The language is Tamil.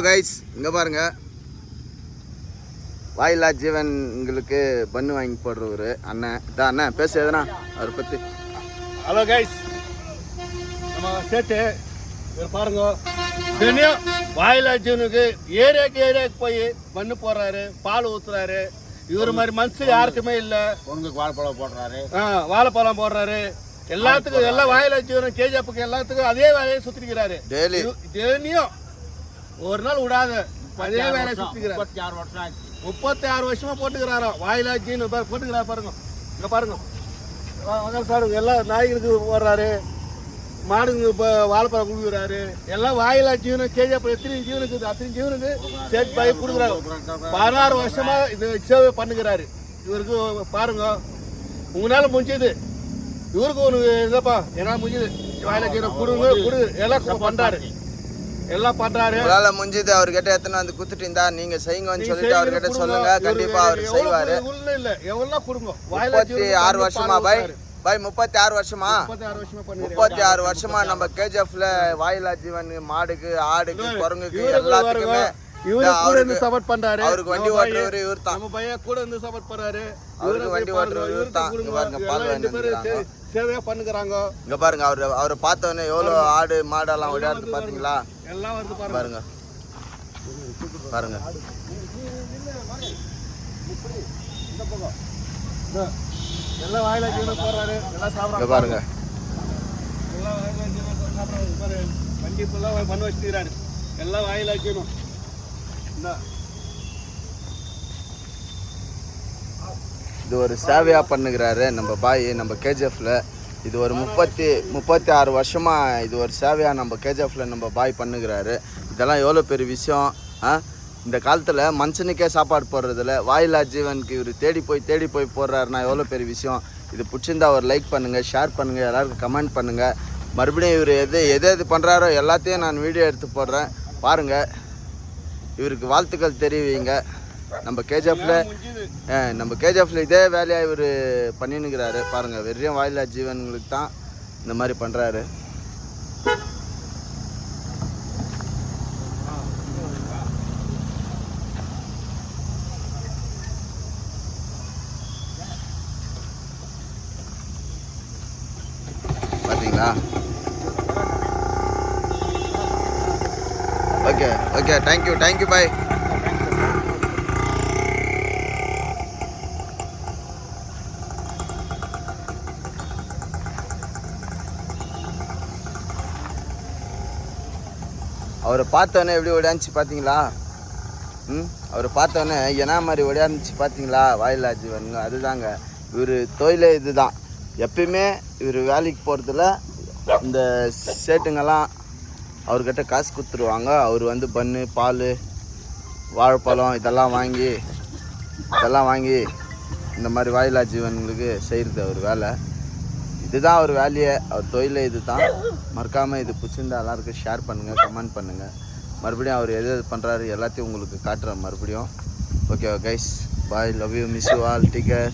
கைஸ் இங்கே பாருங்க, வாயிலா ஜீவன்களுக்கு பண்ணு வாங்கி போடுறவர் அண்ணன் தான். அண்ணன் பேச எதுனா அவரை பற்றி. ஹலோ கைஸ், நம்ம சேட்டு இவர் பாருங்க, தினம் வாயிலா ஜீவனுக்கு ஏரியாவுக்கு போய் பண்ணு போடுறாரு, பால் ஊற்றுறாரு. இவர் மாதிரி மனுஷன் யாருக்குமே இல்லை. பொண்ணுக்கு வாழைப்பழம் போடுறாரு, வாழைப்பழம் போடுறாரு. எல்லாத்துக்கும் எல்லாம் வாயிலா ஜீவனும் கேஜிஎஃப்க்கு எல்லாத்துக்கும் அதே வேலையை சுற்றிக்கிறாரு. டெய்லியும் ஒரு நாள் விடாத அதே வேலையை சுற்றிக்கிறாரு. 36 வருஷம் ஆச்சு. 36 வருஷமா போட்டுக்கிறாரோ வாயிலா ஜீவன் போட்டுக்கிறாரு. பாருங்க இங்கே பாருங்க சார், எல்லாம் நாய்களுக்கு போடுறாரு, மாடுங்க இப்போ வாழைப்பழம் கொடுக்குறாரு. எல்லாம் வாயிலா ஜீவனம் கேஜிஎஃப் எத்தனை ஜீவனுக்கு அத்தனை ஜீவனுக்கு சேர்த்து போய் கொடுக்குறாரு. 16 வருஷமா இது சேவை பண்ணுகிறாரு. இவருக்கு பாருங்க, உங்களால முடிஞ்சது, இவருக்கு ஒன்று இதப்பா என்னால் முடிஞ்சது. வாயிலா ஜீவனம் கொடுங்க எல்லாம் பண்றாரு, எல்லாம் பண்றாரு. உங்களால முடிஞ்சது. அவர்கிட்ட எத்தனை வந்து குத்துட்டீங்க, நீங்க செய்யுங்கன்னு சொல்லிட்டு அவர்கிட்ட சொல்லுங்க, கண்டிப்பா அவர் செய்வாரு. இல்ல எவ்வளோ கொடுங்க. 36 வருஷமா பாய் 36 வருஷமா 36 வருஷமா நம்ம கேஜிஎஃப்ல வாயிலா ஜீவன் மாடுக்கு, ஆடுக்கு, குரங்குக்கு எல்லாத்துக்குமே சப்போர்ட் பண்றாரு. அவருக்கு வண்டி ஓட்டுறவர் இவர் தான். நம்ம பையன் கூட இருந்து சப்போர்ட் பண்றாரு. அவருக்கு வண்டி ஓட்டுறவர் இவர் தான். இங்க பாருங்க, பால் வாங்கி சேவையா பண்ணுறாங்க. இங்க பாருங்க, அவரை பார்த்தவொடனே எவ்வளவு ஆடு மாடெல்லாம் விளையாடுறது பாத்தீங்களா? எல்லாம் வருது பாருங்க பாருங்க. எல்லாம் வாயிலா ஜீவனம் போடுறாரு, எல்லாம் சாப்பிட்றாங்க. பாருங்க, எல்லாம் வாயிலா ஜீவனம் சாப்பிட்றாரு. வண்டி ஃபுல்லாக பண்ண வச்சுக்கிறாரு. எல்லாம் வாயிலா ஜீவனம். இது ஒரு சேவையா பண்ணுகிறாரு நம்ம பாய் நம்ம கேஜிஎஃப்ல. இது ஒரு 36 வருஷமா இது ஒரு சேவையா நம்ம கேஜிஎஃப்ல நம்ம பாய் பண்ணுகிறாரு. இதெல்லாம் எவ்வளோ பெரிய விஷயம். இந்த காலத்தில் மனுஷனுக்கே சாப்பாடு போடுறதில்ல, வாயிலா ஜீவனுக்கு இவர் தேடி போய் போடுறாருன்னா எவ்வளோ பெரிய விஷயம். இது பிடிச்சிருந்தா ஒரு லைக் பண்ணுங்கள், ஷேர் பண்ணுங்கள், எல்லாருக்கும் கமெண்ட் பண்ணுங்கள். மறுபடியும் இவர் எது பண்ணுறாரோ எல்லாத்தையும் நான் வீடியோ எடுத்து போடுறேன், பாருங்கள். இவருக்கு வாழ்த்துக்கள் தெரிவிங்க. நம்ம கேஜிஎஃப்ல இதே வேலையாக இவர் பண்ணினுக்கிறாரு. பாருங்கள், வெறும் வாயிலா ஜீவன்களுக்கு தான் இந்த மாதிரி பண்ணுறாரு. பார்த்தீங்களா? Okay thank you bye. அவரை பார்த்தோன்னே எப்படி ஓடியாந்துச்சு பார்த்தீங்களா? அவரை பார்த்தோன்னே என்ன மாதிரி ஓடியாந்துச்சு பார்த்தீங்களா? வாயிலா ஜீவன் அதுதாங்க இவர் தொழிலே. இதுதான் எப்பயுமே இவர் வேலைக்கு போகிறதுல இந்த சேட்டுங்கெல்லாம் அவர்கிட்ட காசு கொடுத்துருவாங்க. அவர் வந்து பண்ணு, பால், வாழைப்பழம் இதெல்லாம் வாங்கி இந்த மாதிரி வாயிலா ஜீவன்களுக்கு செய்கிறது அவர் வேலை. இதுதான் அவர் வேலையை, அவர் தொழிலே இது தான். மறக்காமல் இது பிடிச்சிருந்தா எல்லாருக்கும் ஷேர் பண்ணுங்கள், கமெண்ட் பண்ணுங்கள். மறுபடியும் அவர் எது பண்ணுறாரு எல்லாத்தையும் உங்களுக்கு காட்டுறேன் மறுபடியும். Okay guys, bye, love you, miss you all, take care.